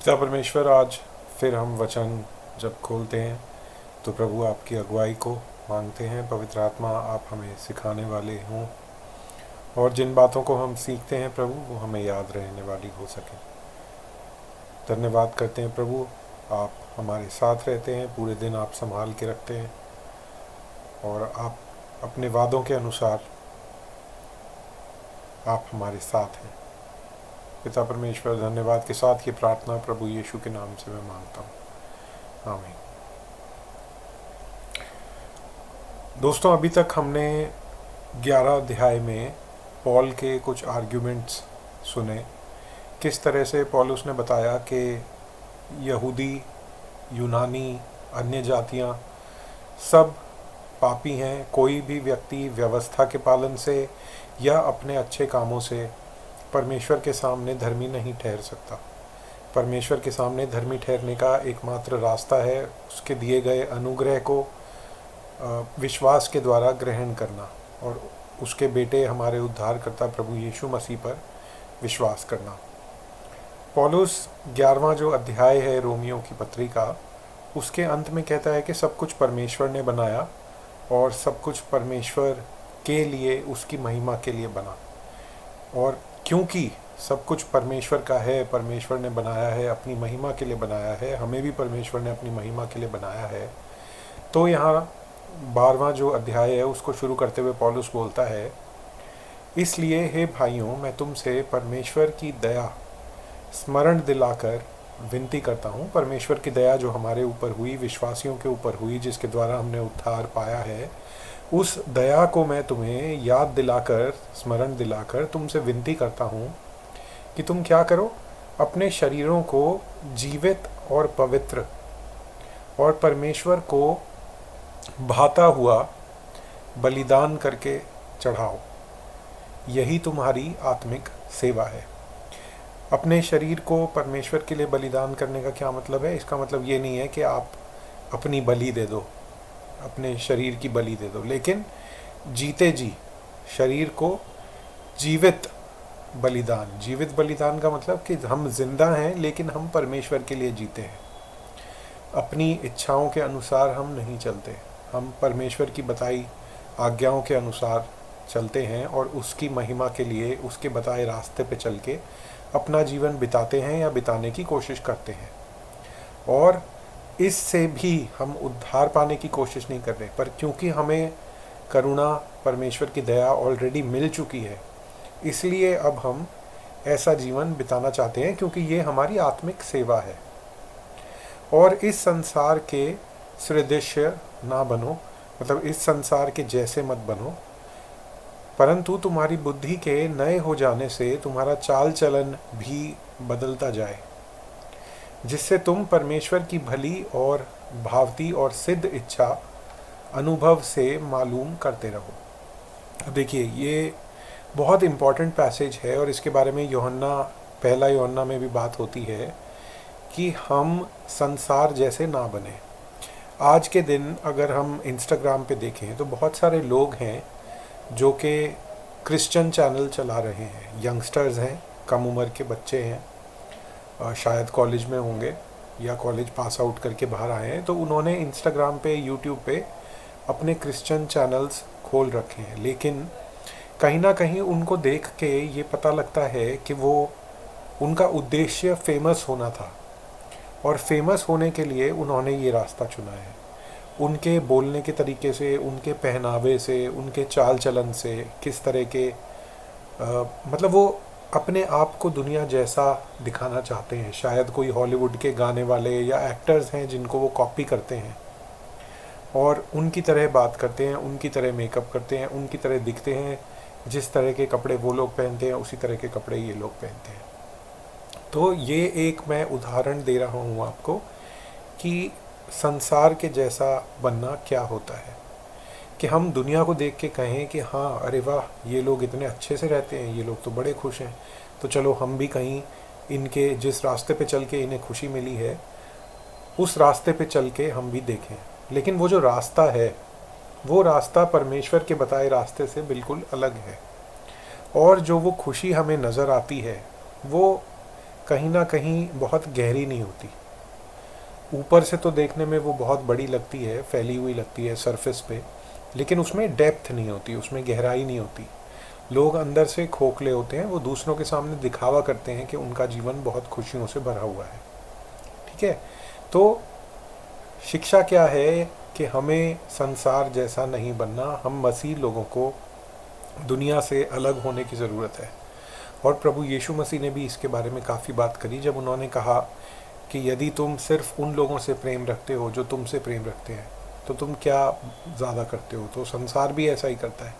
पिता परमेश्वर, आज फिर हम वचन जब खोलते हैं तो प्रभु आपकी अगुवाई को मांगते हैं। पवित्र आत्मा आप हमें सिखाने वाले हों और जिन बातों को हम सीखते हैं प्रभु वो हमें याद रहने वाली हो सके। धन्यवाद करते हैं प्रभु, आप हमारे साथ रहते हैं, पूरे दिन आप संभाल के रखते हैं और आप अपने वादों के अनुसार आप हमारे साथ हैं। पिता परमेश्वर, धन्यवाद के साथ ये प्रार्थना प्रभु यीशु के नाम से मैं मांगता हूँ, आमीन। दोस्तों, अभी तक हमने 11 अध्याय में पॉल के कुछ आर्ग्यूमेंट्स सुने। किस तरह से पौलुस ने बताया कि यहूदी, यूनानी, अन्य जातियाँ सब पापी हैं। कोई भी व्यक्ति व्यवस्था के पालन से या अपने अच्छे कामों से परमेश्वर के सामने धर्मी नहीं ठहर सकता। परमेश्वर के सामने धर्मी ठहरने का एकमात्र रास्ता है उसके दिए गए अनुग्रह को विश्वास के द्वारा ग्रहण करना और उसके बेटे हमारे उद्धारकर्ता प्रभु यीशु मसीह पर विश्वास करना। पौलुस 11वां जो अध्याय है रोमियो की पत्री का, उसके अंत में कहता है कि सब कुछ परमेश्वर ने बनाया और सब कुछ परमेश्वर के लिए, उसकी महिमा के लिए बना। और क्योंकि सब कुछ परमेश्वर का है, परमेश्वर ने बनाया है, अपनी महिमा के लिए बनाया है, हमें भी परमेश्वर ने अपनी महिमा के लिए बनाया है। तो यहाँ 12वां जो अध्याय है उसको शुरू करते हुए पौलुस बोलता है, इसलिए हे भाइयों, मैं तुमसे परमेश्वर की दया स्मरण दिलाकर विनती करता हूँ। परमेश्वर की दया जो हमारे ऊपर हुई, विश्वासियों के ऊपर हुई, जिसके द्वारा हमने उद्धार पाया है, उस दया को मैं तुम्हें याद दिलाकर, स्मरण दिलाकर तुमसे विनती करता हूँ कि तुम क्या करो, अपने शरीरों को जीवित और पवित्र और परमेश्वर को भाता हुआ बलिदान करके चढ़ाओ। यही तुम्हारी आत्मिक सेवा है। अपने शरीर को परमेश्वर के लिए बलिदान करने का क्या मतलब है? इसका मतलब ये नहीं है कि आप अपनी बलि दे दो, अपने शरीर की बलि दे दो, लेकिन जीते जी शरीर को जीवित बलिदान। जीवित बलिदान का मतलब कि हम जिंदा हैं लेकिन हम परमेश्वर के लिए जीते हैं। अपनी इच्छाओं के अनुसार हम नहीं चलते, हम परमेश्वर की बताई आज्ञाओं के अनुसार चलते हैं और उसकी महिमा के लिए उसके बताए रास्ते पे चल के अपना जीवन बिताते हैं या बिताने की कोशिश करते हैं। और इससे भी हम उद्धार पाने की कोशिश नहीं कर रहे, पर क्योंकि हमें करुणा, परमेश्वर की दया ऑलरेडी मिल चुकी है, इसलिए अब हम ऐसा जीवन बिताना चाहते हैं, क्योंकि ये हमारी आत्मिक सेवा है। और इस संसार के सदृश्य ना बनो, मतलब इस संसार के जैसे मत बनो, परंतु तुम्हारी बुद्धि के नए हो जाने से तुम्हारा चाल चलन भी बदलता जाए, जिससे तुम परमेश्वर की भली और भावती और सिद्ध इच्छा अनुभव से मालूम करते रहो। अब देखिए, ये बहुत इम्पॉर्टेंट पैसेज है और इसके बारे में पहला यूहन्ना में भी बात होती है कि हम संसार जैसे ना बने। आज के दिन अगर हम इंस्टाग्राम पे देखें तो बहुत सारे लोग हैं जो कि क्रिश्चियन चैनल चला रहे हैं। यंगस्टर्स हैं, कम उम्र के बच्चे हैं, शायद कॉलेज में होंगे या कॉलेज पास आउट करके बाहर आए हैं, तो उन्होंने इंस्टाग्राम पे, यूट्यूब पे अपने क्रिश्चियन चैनल्स खोल रखे हैं। लेकिन कहीं ना कहीं उनको देख के ये पता लगता है कि उनका उद्देश्य फेमस होना था और फेमस होने के लिए उन्होंने ये रास्ता चुना है। उनके बोलने के तरीके से, उनके पहनावे से, उनके चाल चलन से, किस तरह के मतलब वो अपने आप को दुनिया जैसा दिखाना चाहते हैं। शायद कोई हॉलीवुड के गाने वाले या एक्टर्स हैं जिनको वो कॉपी करते हैं और उनकी तरह बात करते हैं, उनकी तरह मेकअप करते हैं, उनकी तरह दिखते हैं। जिस तरह के कपड़े वो लोग पहनते हैं उसी तरह के कपड़े ये लोग पहनते हैं। तो ये एक मैं उदाहरण दे रहा हूँ आपको कि संसार के जैसा बनना क्या होता है, कि हम दुनिया को देख के कहें कि हाँ, अरे वाह, ये लोग इतने अच्छे से रहते हैं, ये लोग तो बड़े खुश हैं, तो चलो हम भी कहीं इनके जिस रास्ते पे चल के इन्हें खुशी मिली है उस रास्ते पे चल के हम भी देखें। लेकिन वो जो रास्ता है, वो रास्ता परमेश्वर के बताए रास्ते से बिल्कुल अलग है। और जो वो खुशी हमें नज़र आती है वो कहीं ना कहीं बहुत गहरी नहीं होती। ऊपर से तो देखने में वो बहुत बड़ी लगती है, फैली हुई लगती है सरफेस पे, लेकिन उसमें डेप्थ नहीं होती, उसमें गहराई नहीं होती। लोग अंदर से खोखले होते हैं, वो दूसरों के सामने दिखावा करते हैं कि उनका जीवन बहुत खुशियों से भरा हुआ है। ठीक है, तो शिक्षा क्या है कि हमें संसार जैसा नहीं बनना, हम मसीह लोगों को दुनिया से अलग होने की ज़रूरत है। और प्रभु यीशु मसीह ने भी इसके बारे में काफ़ी बात करी जब उन्होंने कहा कि यदि तुम सिर्फ उन लोगों से प्रेम रखते हो जो तुमसे प्रेम रखते हैं, तो तुम क्या ज़्यादा करते हो? तो संसार भी ऐसा ही करता है।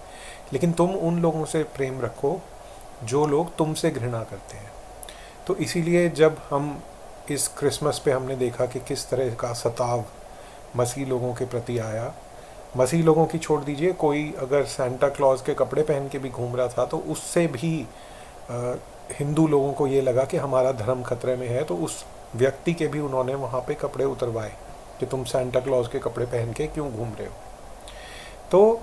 लेकिन तुम उन लोगों से प्रेम रखो जो लोग तुमसे घृणा करते हैं। तो इसीलिए जब हम इस क्रिसमस पे हमने देखा कि किस तरह का सताव मसीह लोगों के प्रति आया। मसीह लोगों की छोड़ दीजिए, कोई अगर सेंटा क्लॉज के कपड़े पहन के भी घूम रहा था तो उससे भी हिंदू लोगों को ये लगा कि हमारा धर्म खतरे में है, तो उस व्यक्ति के भी उन्होंने वहाँ पे कपड़े उतरवाए कि तुम सेंटा क्लॉज के कपड़े पहन के क्यों घूम रहे हो। तो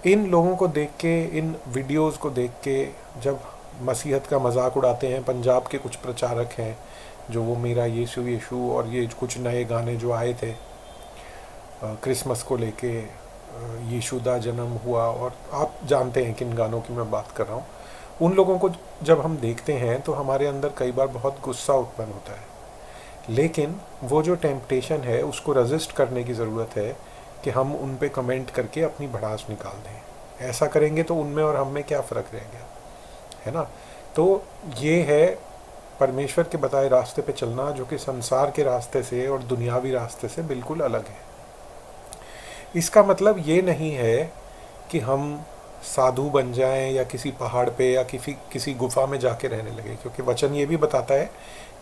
इन लोगों को देख के, इन वीडियोस को देख के जब मसीहत का मजाक उड़ाते हैं, पंजाब के कुछ प्रचारक हैं जो वो मेरा यीशु यीशु और ये कुछ नए गाने जो आए थे क्रिसमस को लेके, यीशु दा जन्म हुआ, और आप जानते हैं किन गानों की मैं बात कर रहा हूँ, उन लोगों को जब हम देखते हैं तो हमारे अंदर कई बार बहुत गुस्सा उत्पन्न होता है। लेकिन वो जो टेम्पटेशन है उसको रेजिस्ट करने की ज़रूरत है कि हम उन पे कमेंट करके अपनी भड़ास निकाल दें। ऐसा करेंगे तो उनमें और हम में क्या फ़र्क रह गया, है ना? तो ये है परमेश्वर के बताए रास्ते पे चलना, जो कि संसार के रास्ते से और दुनियावी रास्ते से बिल्कुल अलग है। इसका मतलब ये नहीं है कि हम साधु बन जाएं या किसी पहाड़ पे या किसी गुफा में जाके रहने लगे, क्योंकि वचन ये भी बताता है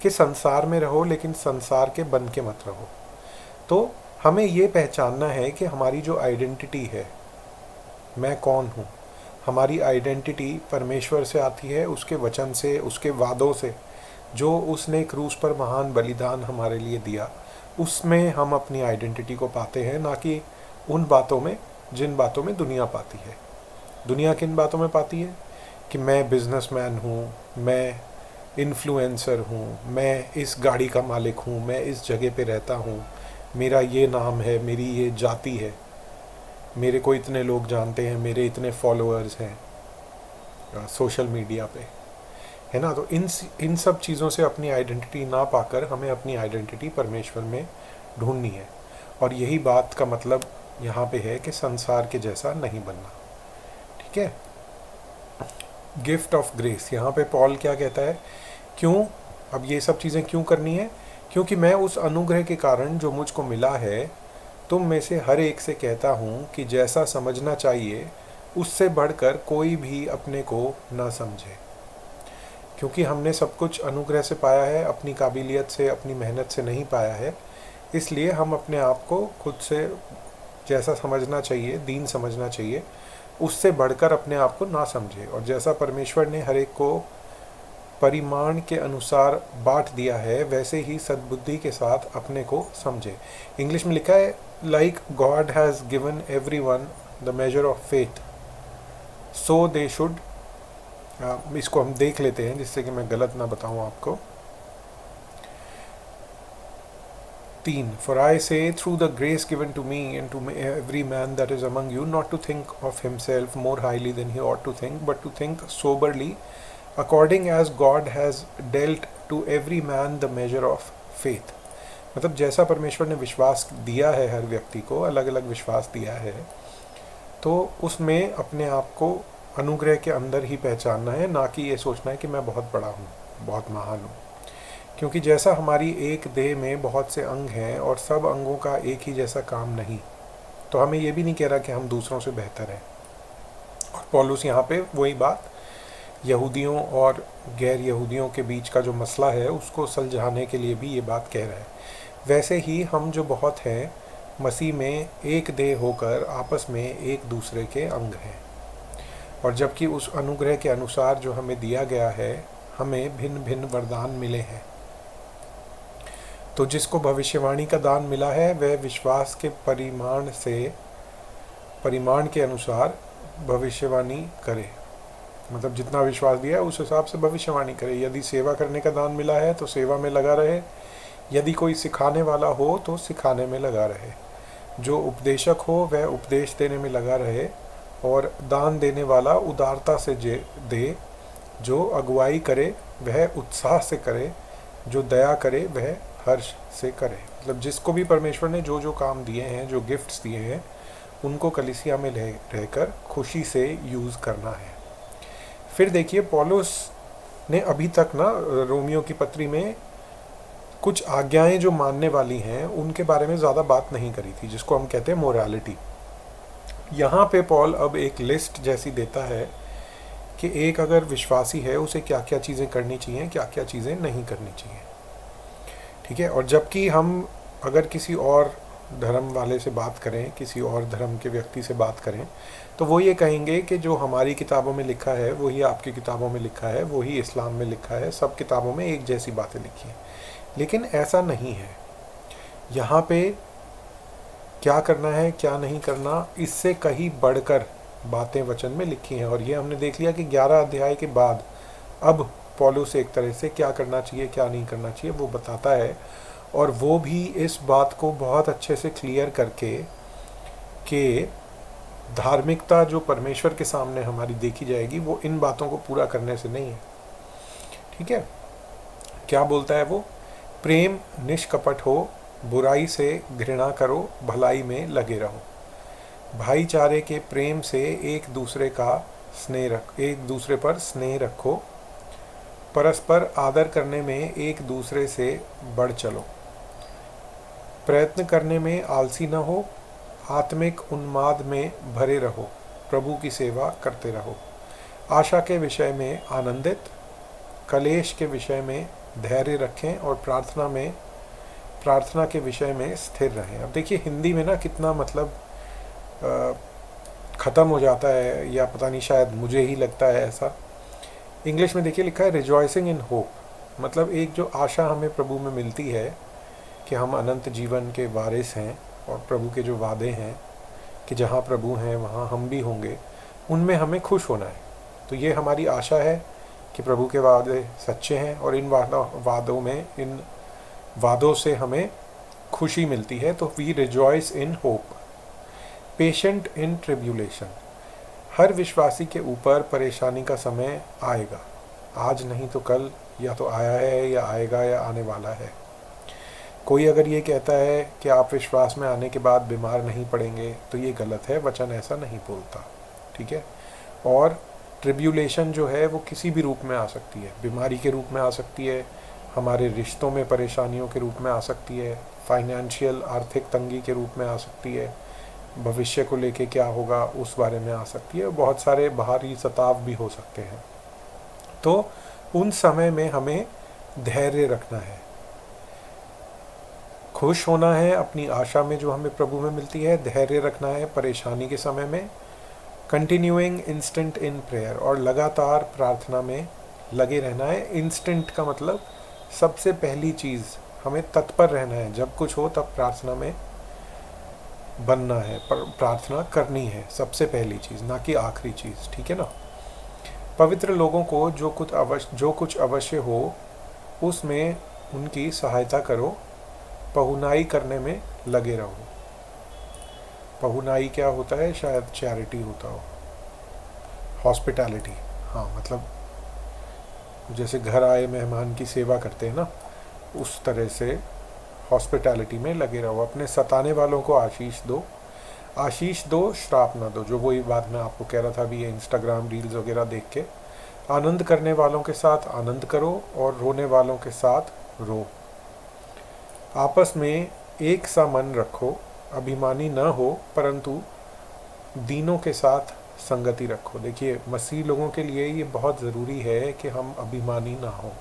कि संसार में रहो लेकिन संसार के बन के मत रहो। तो हमें ये पहचानना है कि हमारी जो आइडेंटिटी है, मैं कौन हूँ, हमारी आइडेंटिटी परमेश्वर से आती है, उसके वचन से, उसके वादों से, जो उसने क्रूस पर महान बलिदान हमारे लिए दिया, उसमें हम अपनी आइडेंटिटी को पाते हैं, ना कि उन बातों में जिन बातों में दुनिया पाती है। दुनिया किन बातों में पाती है कि मैं बिजनेसमैन हूँ, मैं इन्फ्लुएंसर हूँ, मैं इस गाड़ी का मालिक हूँ, मैं इस जगह पे रहता हूँ, मेरा ये नाम है, मेरी ये जाति है, मेरे को इतने लोग जानते हैं, मेरे इतने फॉलोअर्स हैं सोशल मीडिया पे, है ना? तो इन सब चीज़ों से अपनी आइडेंटिटी ना पाकर हमें अपनी आइडेंटिटी परमेश्वर में ढूंढनी है। और यही बात का मतलब यहाँ पे है कि संसार के जैसा नहीं बनना। ठीक है, गिफ्ट ऑफ ग्रेस, यहाँ पे पॉल क्या कहता है, क्यों अब ये सब चीज़ें क्यों करनी है? क्योंकि मैं उस अनुग्रह के कारण जो मुझको मिला है, तुम में से हर एक से कहता हूँ कि जैसा समझना चाहिए उससे बढ़कर कोई भी अपने को ना समझे। क्योंकि हमने सब कुछ अनुग्रह से पाया है, अपनी काबिलियत से, अपनी मेहनत से नहीं पाया है, इसलिए हम अपने आप को खुद से जैसा समझना चाहिए, दीन समझना चाहिए, उससे बढ़कर अपने आप को ना समझे। और जैसा परमेश्वर ने हर एक को परिमाण के अनुसार बांट दिया है, वैसे ही सद्बुद्धि के साथ अपने को समझे। इंग्लिश में लिखा है, like God has given everyone the measure of faith so they should. इसको हम देख लेते हैं जिससे कि मैं गलत ना बताऊं आपको। 3 For I say through the grace given to me and to every man that is among you, not to think of himself more highly than he ought to think, but to think soberly, according as God has dealt to every man the measure of faith। मतलब जैसा परमेश्वर ने विश्वास दिया है, हर व्यक्ति को अलग अलग विश्वास दिया है, तो उसमें अपने आप को अनुग्रह के अंदर ही पहचानना है, ना कि ये सोचना है कि मैं बहुत बड़ा हूँ, बहुत महान हूँ। क्योंकि जैसा हमारी एक देह में बहुत से अंग हैं और सब अंगों का एक ही जैसा काम नहीं, तो हमें ये भी नहीं कह रहा कि हम दूसरों से बेहतर हैं। और पौलुस यहाँ पे वही बात यहूदियों और गैर यहूदियों के बीच का जो मसला है उसको सुलझाने के लिए भी ये बात कह रहा है। वैसे ही हम जो बहुत हैं मसीह में एक देह होकर आपस में एक दूसरे के अंग हैं। और जबकि उस अनुग्रह के अनुसार जो हमें दिया गया है, हमें भिन्न भिन्न वरदान मिले हैं। तो जिसको भविष्यवाणी का दान मिला है वह विश्वास के परिमाण के अनुसार भविष्यवाणी करे। मतलब जितना विश्वास दिया है उस हिसाब से भविष्यवाणी करे। यदि सेवा करने का दान मिला है तो सेवा में लगा रहे, यदि कोई सिखाने वाला हो तो सिखाने में लगा रहे, जो उपदेशक हो वह उपदेश देने में लगा रहे, और दान देने वाला उदारता से दे, जो अगुवाई करे वह उत्साह से करे, जो दया करे वह हर्ष से करे। मतलब जिसको भी परमेश्वर ने जो जो काम दिए हैं, जो गिफ्ट्स दिए हैं, उनको कलीसिया में रहकर खुशी से यूज़ करना है। फिर देखिए पौलुस ने अभी तक ना रोमियो की पत्री में कुछ आज्ञाएं जो मानने वाली हैं उनके बारे में ज़्यादा बात नहीं करी थी, जिसको हम कहते हैं मोरालिटी। यहाँ पे पॉल अब एक लिस्ट जैसी देता है कि एक अगर विश्वासी है उसे क्या क्या चीज़ें करनी चाहिए, क्या क्या चीज़ें नहीं करनी चाहिए। ठीक है। और जबकि हम अगर किसी और धर्म वाले से बात करें, किसी और धर्म के व्यक्ति से बात करें, तो वो ये कहेंगे कि जो हमारी किताबों में लिखा है वही आपकी किताबों में लिखा है, वही इस्लाम में लिखा है, सब किताबों में एक जैसी बातें लिखी हैं। लेकिन ऐसा नहीं है। यहाँ पे क्या करना है क्या नहीं करना, इससे कहीं बढ़कर बातें वचन में लिखी हैं। और ये हमने देख लिया कि 11 अध्याय के बाद अब पौलुस एक तरह से क्या करना चाहिए क्या नहीं करना चाहिए वो बताता है, और वो भी इस बात को बहुत अच्छे से क्लियर करके कि धार्मिकता जो परमेश्वर के सामने हमारी देखी जाएगी वो इन बातों को पूरा करने से नहीं है। ठीक है। क्या बोलता है वो? प्रेम निष्कपट हो, बुराई से घृणा करो, भलाई में लगे रहो, भाईचारे के प्रेम से एक दूसरे पर स्नेह रखो, परस्पर आदर करने में एक दूसरे से बढ़ चलो, प्रयत्न करने में आलसी न हो, आत्मिक उन्माद में भरे रहो, प्रभु की सेवा करते रहो, आशा के विषय में आनंदित, कलेश के विषय में धैर्य रखें, और प्रार्थना के विषय में स्थिर रहें। अब देखिए हिंदी में ना कितना मतलब ख़त्म हो जाता है, या पता नहीं शायद मुझे ही लगता है ऐसा। इंग्लिश में देखिए लिखा है रिजॉइसिंग इन होप, मतलब एक जो आशा हमें प्रभु में मिलती है कि हम अनंत जीवन के वारिस हैं, और प्रभु के जो वादे हैं कि जहाँ प्रभु हैं वहाँ हम भी होंगे, उनमें हमें खुश होना है। तो ये हमारी आशा है कि प्रभु के वादे सच्चे हैं, और इन वादों से हमें खुशी मिलती है। तो we rejoice in hope. Patient in tribulation, हर विश्वासी के ऊपर परेशानी का समय आएगा, आज नहीं तो कल, या तो आया है या आएगा या आने वाला है। कोई अगर ये कहता है कि आप विश्वास में आने के बाद बीमार नहीं पड़ेंगे तो ये गलत है, वचन ऐसा नहीं बोलता। ठीक है। और ट्रिब्यूलेशन जो है वो किसी भी रूप में आ सकती है, बीमारी के रूप में आ सकती है, हमारे रिश्तों में परेशानियों के रूप में आ सकती है, फाइनेंशियल आर्थिक तंगी के रूप में आ सकती है, भविष्य को लेके क्या होगा उस बारे में आ सकती है, बहुत सारे बाहरी सताव भी हो सकते हैं। तो उन समय में हमें धैर्य रखना है, खुश होना है अपनी आशा में जो हमें प्रभु में मिलती है, धैर्य रखना है परेशानी के समय में, कंटिन्यूइंग इंस्टेंट इन प्रेयर, और लगातार प्रार्थना में लगे रहना है। इंस्टेंट का मतलब सबसे पहली चीज़, हमें तत्पर रहना है, जब कुछ हो तब प्रार्थना में बनना है, पर प्रार्थना करनी है सबसे पहली चीज़, ना कि आखिरी चीज़। ठीक है ना। पवित्र लोगों को जो कुछ अवश्य हो उसमें उनकी सहायता करो, पहुनाई करने में लगे रहो। पहुनाई क्या होता है? शायद चैरिटी होता हो, हॉस्पिटैलिटी। हाँ, मतलब जैसे घर आए मेहमान की सेवा करते हैं ना, उस तरह से हॉस्पिटैलिटी में लगे रहो। अपने सताने वालों को आशीष दो, श्राप ना दो। जो वही बात मैं आपको कह रहा था अभी, ये इंस्टाग्राम रील्स वगैरह देख के, आनंद करने वालों के साथ आनंद करो और रोने वालों के साथ रो। आपस में एक सा मन रखो, अभिमानी न हो परंतु दीनों के साथ संगति रखो। देखिए मसीह लोगों के लिए ये बहुत ज़रूरी है कि हम अभिमानी ना हो।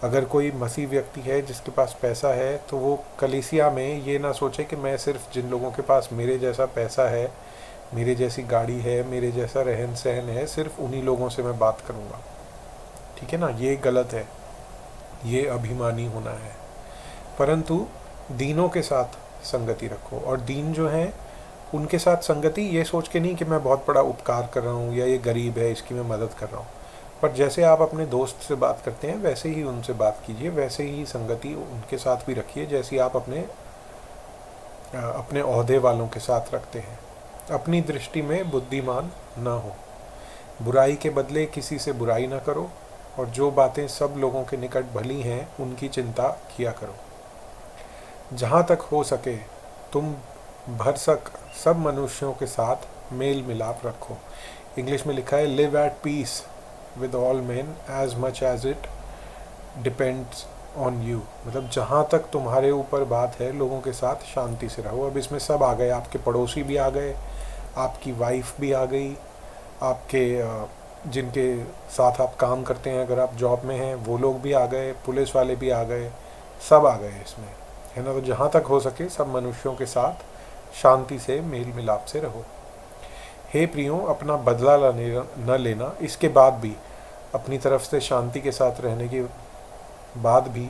अगर कोई मसीह व्यक्ति है जिसके पास पैसा है तो वो कलीसिया में ये ना सोचे कि मैं सिर्फ जिन लोगों के पास मेरे जैसा पैसा है, मेरे जैसी गाड़ी है, मेरे जैसा रहन सहन है, सिर्फ उन्हीं लोगों से मैं बात करूँगा। ठीक है ना, ये गलत है, ये अभिमानी होना है। परंतु दीनों के साथ संगति रखो। और दीन जो हैं उनके साथ संगति ये सोच के नहीं कि मैं बहुत बड़ा उपकार कर रहा हूँ या ये गरीब है इसकी मैं मदद कर रहा हूँ, पर जैसे आप अपने दोस्त से बात करते हैं वैसे ही उनसे बात कीजिए, वैसे ही संगति उनके साथ भी रखिए जैसी आप अपने ओहदे वालों के साथ रखते हैं। अपनी दृष्टि में बुद्धिमान न हो, बुराई के बदले किसी से बुराई न करो, और जो बातें सब लोगों के निकट भली हैं उनकी चिंता किया करो। जहाँ तक हो सके तुम भरसक सब मनुष्यों के साथ मेल मिलाप रखो। इंग्लिश में लिखा है live at peace with all men as much as it depends on you, मतलब जहाँ तक तुम्हारे ऊपर बात है लोगों के साथ शांति से रहो। अब इसमें सब आ गए, आपके पड़ोसी भी आ गए, आपकी वाइफ भी आ गई, आपके जिनके साथ आप काम करते हैं अगर आप जॉब में हैं वो लोग भी आ गए, पुलिस वाले भी आ गए, सब आ गए इसमें, है ना। तो जहाँ तक हो सके सब मनुष्यों के साथ शांति से मेल मिलाप से रहो। हे प्रियो, अपना बदला न लेना, इसके बाद भी अपनी तरफ से शांति के साथ रहने के बाद भी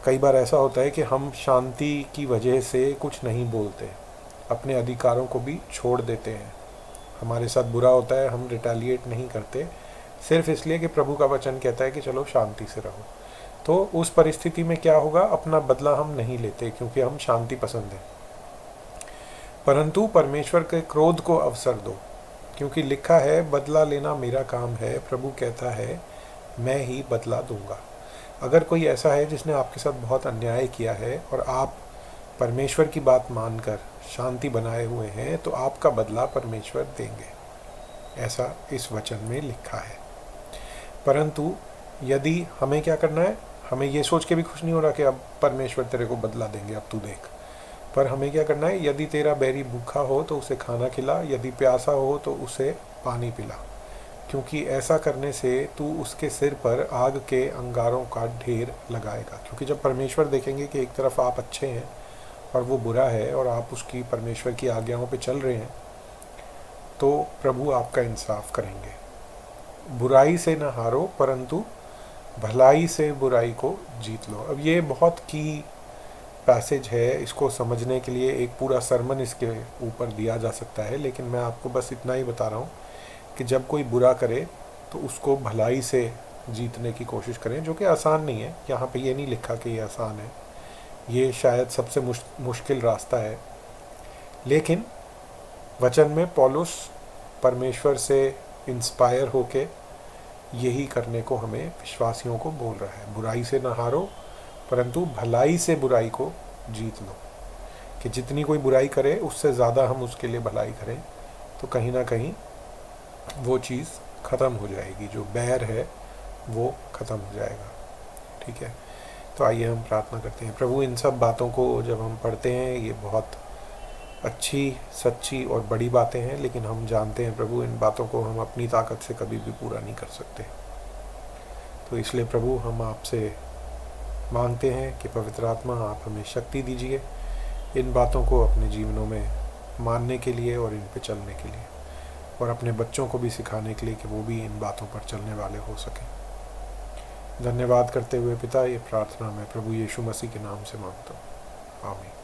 कई बार ऐसा होता है कि हम शांति की वजह से कुछ नहीं बोलते, अपने अधिकारों को भी छोड़ देते हैं। हमारे साथ बुरा होता है, हम रिटेलिएट नहीं करते सिर्फ इसलिए कि प्रभु का वचन कहता है कि चलो शांति से रहो। तो उस परिस्थिति में क्या होगा, अपना बदला हम नहीं लेते क्योंकि हम शांति पसंद हैं। परंतु परमेश्वर के क्रोध को अवसर दो, क्योंकि लिखा है बदला लेना मेरा काम है, प्रभु कहता है मैं ही बदला दूंगा। अगर कोई ऐसा है जिसने आपके साथ बहुत अन्याय किया है और आप परमेश्वर की बात मानकर शांति बनाए हुए हैं तो आपका बदला परमेश्वर देंगे, ऐसा इस वचन में लिखा है। परंतु यदि हमें क्या करना है, हमें ये सोच के भी खुश नहीं हो रहा कि अब परमेश्वर तेरे को बदला देंगे, अब तू देख, पर हमें क्या करना है, यदि तेरा बैरी भूखा हो तो उसे खाना खिला, यदि प्यासा हो तो उसे पानी पिला, क्योंकि ऐसा करने से तू उसके सिर पर आग के अंगारों का ढेर लगाएगा। क्योंकि जब परमेश्वर देखेंगे कि एक तरफ आप अच्छे हैं और वो बुरा है और आप उसकी परमेश्वर की आज्ञाओं पे चल रहे हैं, तो प्रभु आपका इंसाफ करेंगे। बुराई से न हारो परंतु भलाई से बुराई को जीत लो। अब ये बहुत की पैसेज है, इसको समझने के लिए एक पूरा सरमन इसके ऊपर दिया जा सकता है, लेकिन मैं आपको बस इतना ही बता रहा हूँ कि जब कोई बुरा करे तो उसको भलाई से जीतने की कोशिश करें, जो कि आसान नहीं है। यहाँ पे ये नहीं लिखा कि ये आसान है, ये शायद सबसे मुश्किल रास्ता है, लेकिन वचन में पौलुस परमेश्वर से इंस्पायर होके यही करने को हमें विश्वासियों को बोल रहा है। बुराई से न हारो परंतु भलाई से बुराई को जीत लो, कि जितनी कोई बुराई करे उससे ज़्यादा हम उसके लिए भलाई करें, तो कहीं ना कहीं वो चीज़ ख़त्म हो जाएगी, जो बैर है वो ख़त्म हो जाएगा। ठीक है, तो आइए हम प्रार्थना करते हैं। प्रभु, इन सब बातों को जब हम पढ़ते हैं, ये बहुत अच्छी, सच्ची और बड़ी बातें हैं, लेकिन हम जानते हैं प्रभु इन बातों को हम अपनी ताकत से कभी भी पूरा नहीं कर सकते। तो इसलिए प्रभु हम आपसे मांगते हैं कि पवित्र आत्मा आप हमें शक्ति दीजिए इन बातों को अपने जीवनों में मानने के लिए और इन पे चलने के लिए, और अपने बच्चों को भी सिखाने के लिए कि वो भी इन बातों पर चलने वाले हो सकें। धन्यवाद करते हुए पिता, ये प्रार्थना मैं प्रभु यीशु मसीह के नाम से मांगता हूँ, आमीन।